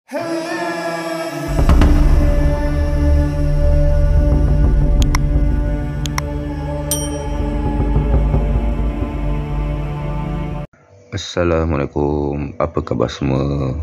Assalamualaikum, apa khabar semua?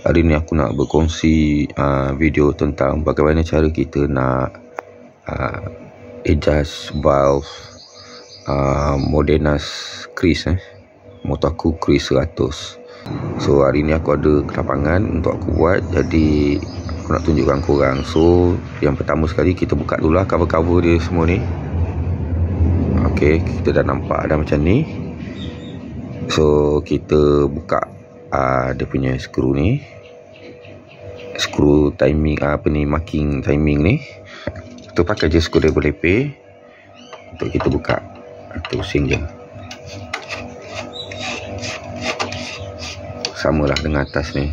Hari ni aku nak berkongsi video tentang bagaimana cara kita nak adjust valve Modenas Cruise motor aku Cruise 100. So hari ni aku ada kelapangan untuk aku buat, jadi aku nak tunjukkan korang. So yang pertama sekali kita buka dulu lah cover-cover dia semua ni. Okay, kita dah nampak dah macam ni. So kita buka dia punya skru ni, skru timing marking timing ni. Kita pakai je screwdriver lepeh untuk kita buka. Kita pusing je, samalah dengan atas ni.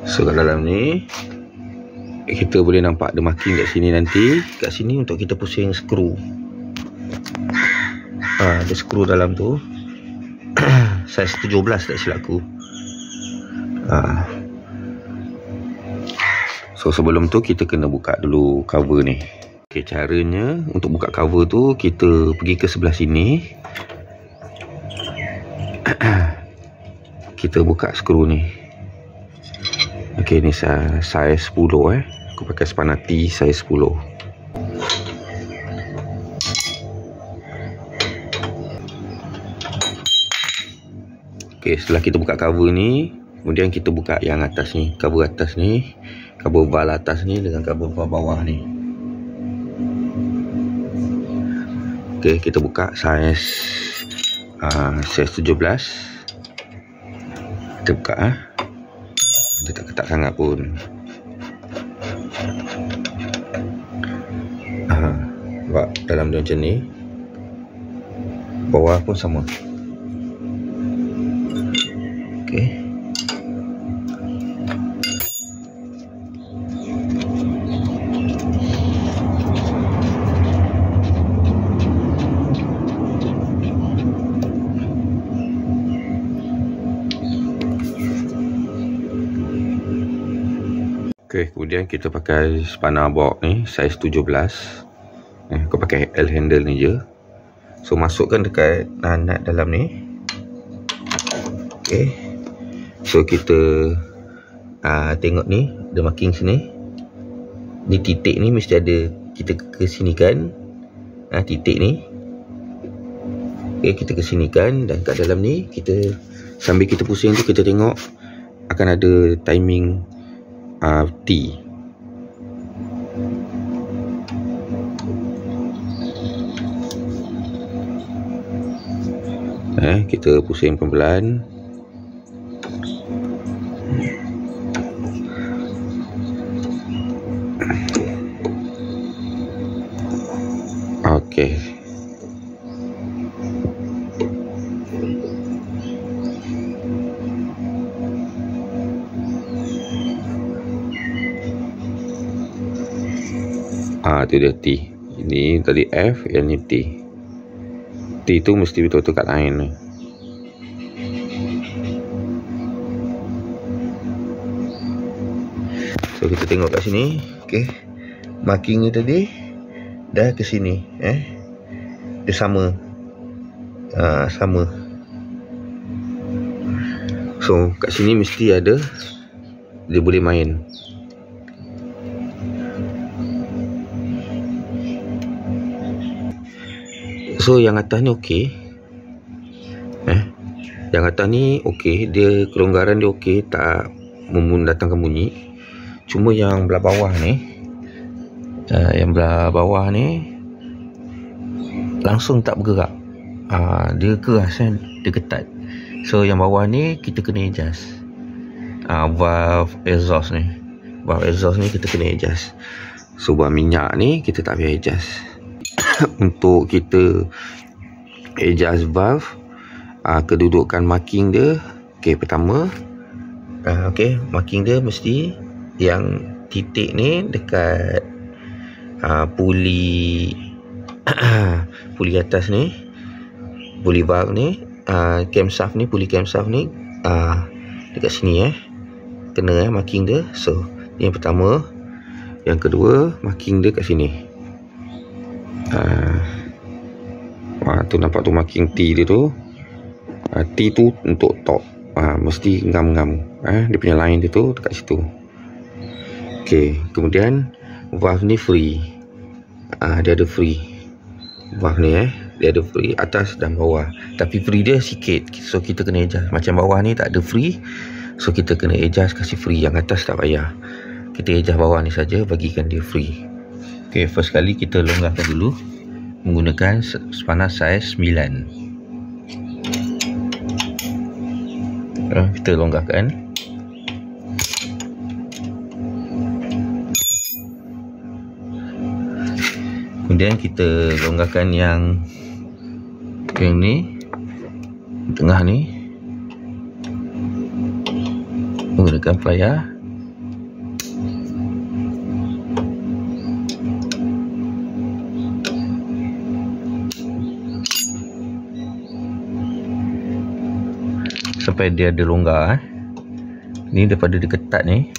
So kat dalam ni kita boleh nampak ada marking kat sini nanti. Kat sini untuk kita pusing skru. Ada skru dalam tu. Saiz 17 tak silap aku. So sebelum tu kita kena buka dulu cover ni. Okay, caranya untuk buka cover tu kita pergi ke sebelah sini. Kita buka skru ni. Okay, ni saiz 10 Aku pakai Spanati saiz 10. Okay, setelah kita buka cover ni, kemudian kita buka yang atas ni, cover atas ni, cover valve atas ni dengan cover valve bawah ni. Okay, kita buka saiz 17. Kita buka dia tak ketat sangat pun. Sebab dalam dia macam ni, bawah pun sama. Okay, kemudian kita pakai spanner box ni saiz 17. Aku pakai L handle ni je. So masukkan dekat nut dalam ni. Okay, so kita tengok ni ada marking sini. Ni titik ni mesti ada, kita kesinikan titik ni. Okay, kita kesinikan, dan kat dalam ni kita sambil kita pusing tu kita tengok akan ada timing T. Kita pusing pelan-pelan. Okey. Tu dia T. Ini tadi F, yang ni T. T tu mesti betul-betul kat line ni. So kita tengok kat sini. Okay, marking ni tadi dah ke sini. Dia sama. Sama. So kat sini mesti ada, dia boleh main. So yang atas ni okey. Yang atas ni okey, dia kelonggaran dia okey, tak mendatangkan bunyi. Cuma yang belah bawah ni, langsung tak bergerak. Dia keras dia ketat. So yang bawah ni kita kena adjust. Valve exhaust ni. Valve exhaust ni kita kena adjust. So buat minyak ni kita tak payah adjust. Untuk kita adjust valve, kedudukan marking dia. Okay, pertama marking dia mesti yang titik ni dekat puli puli atas ni, puli valve ni, camshaft ni, puli camshaft ni dekat sini kena marking dia. So ni yang pertama. Yang kedua, marking dia kat sini. Tu nampak tu marking T dia tu. T tu untuk top. Mesti ngam-ngam. Dia punya line dia tu dekat situ. Okey, kemudian valve ni free. Dia ada free. Valve ni dia ada free atas dan bawah. Tapi free dia sikit. So kita kena adjust. Macam bawah ni tak ada free. So kita kena adjust kasih free. Yang atas tak payah. Kita adjust bawah ni saja, bagikan dia free. Okey, first kali kita longgarkan dulu menggunakan spanner saiz 9. Kita longgarkan. Kemudian kita longgarkan yang ni, tengah ni, menggunakan plier. Sampai dia ada longgar. Ni daripada dia ketat ni,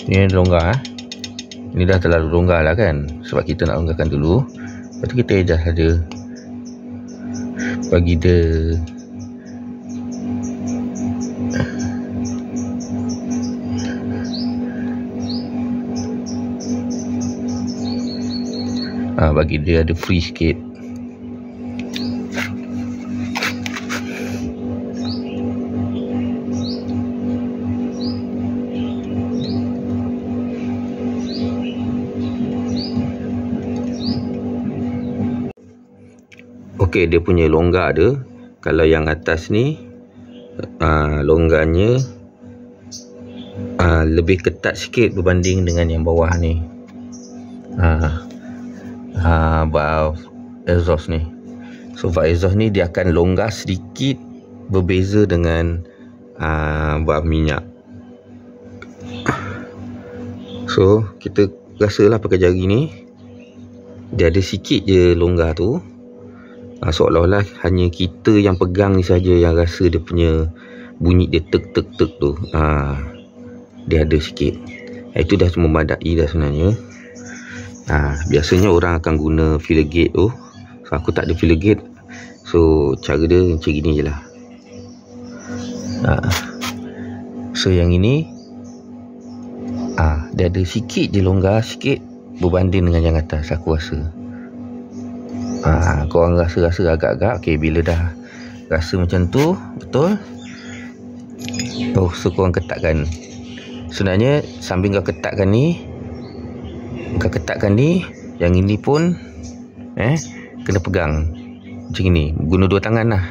ni ada longgar. Ni dah terlalu longgar lah kan, sebab kita nak longgarkan dulu. Lepas tu kita adjust saja, bagi dia bagi dia ada free sikit. Okey, dia punya longgar ada. Kalau yang atas ni longgarnya lebih ketat sikit berbanding dengan yang bawah ni. Valve exhaust ni. So valve exhaust ni dia akan longgar sedikit berbeza dengan valve minyak. So kita rasalah pakai jari ni, dia ada sikit je longgar tu. Seolah-olah hanya kita yang pegang ni saja yang rasa dia punya bunyi dia tek tek tek tu. Dia ada sikit. Itu dah memadai dah sebenarnya. Biasanya orang akan guna filler gate tu. So aku tak ada filler gate. So cara dia macam gini je lah. So yang ini dia ada sikit je longgar sikit berbanding dengan yang atas aku rasa. Korang rasa agak-agak. Okey, bila dah rasa macam tu betul, so korang ketatkan. Sebenarnya sambil kau ketatkan ni, yang ini pun kena pegang macam ni, guna dua tangan lah.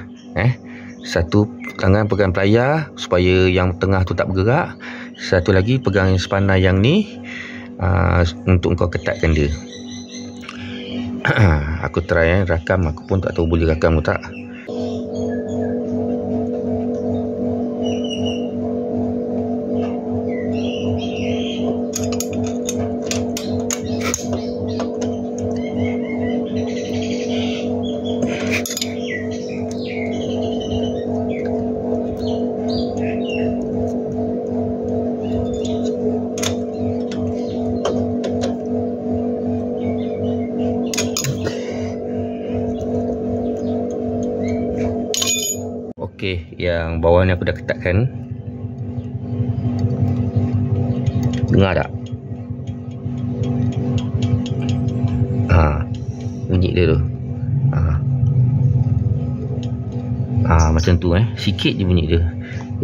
Satu tangan pegang plier supaya yang tengah tu tak bergerak, satu lagi pegang yang spanner yang ni untuk kau ketatkan dia. Aku try rakam, aku pun tak tahu boleh rakam ke tak. Okey, yang bawah ni aku dah ketatkan. Dengar tak? Bunyi dia tu. Macam tu sikit je bunyi dia.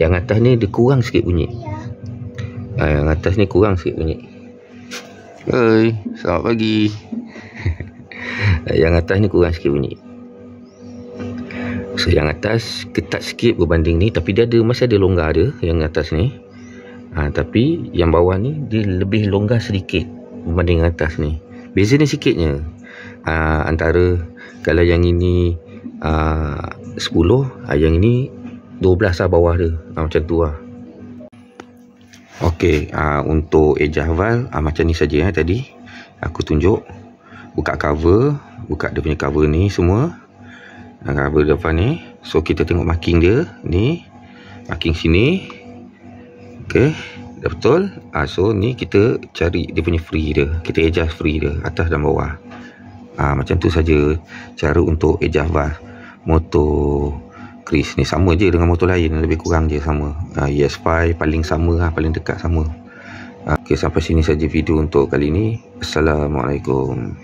Yang atas ni dia kurang sikit bunyi. Yang atas ni kurang sikit bunyi. Oi, selamat pagi. Yang atas ni kurang sikit bunyi. So yang atas ketat sikit berbanding ni, tapi dia masih ada longgar dia yang atas ni. Tapi yang bawah ni dia lebih longgar sedikit berbanding yang atas ni. Beza ni sikitnya. Antara kalau yang ini 10, yang ini 12 lah bawah dia. Macam tu lah. Okey, untuk adjust valve macam ni saja tadi aku tunjuk. Buka cover, buka dia punya cover ni semua. Cover depan ni. So kita tengok marking dia ni. Marking sini. Okey, dah betul. So ni kita cari dia punya free dia. Kita adjust free dia atas dan bawah. Macam tu saja cara untuk adjust valve motor Chris ni. Sama je dengan motor lain, lebih kurang je sama. ES5 paling sama, paling dekat sama. Okey, sampai sini saja video untuk kali ini. Assalamualaikum.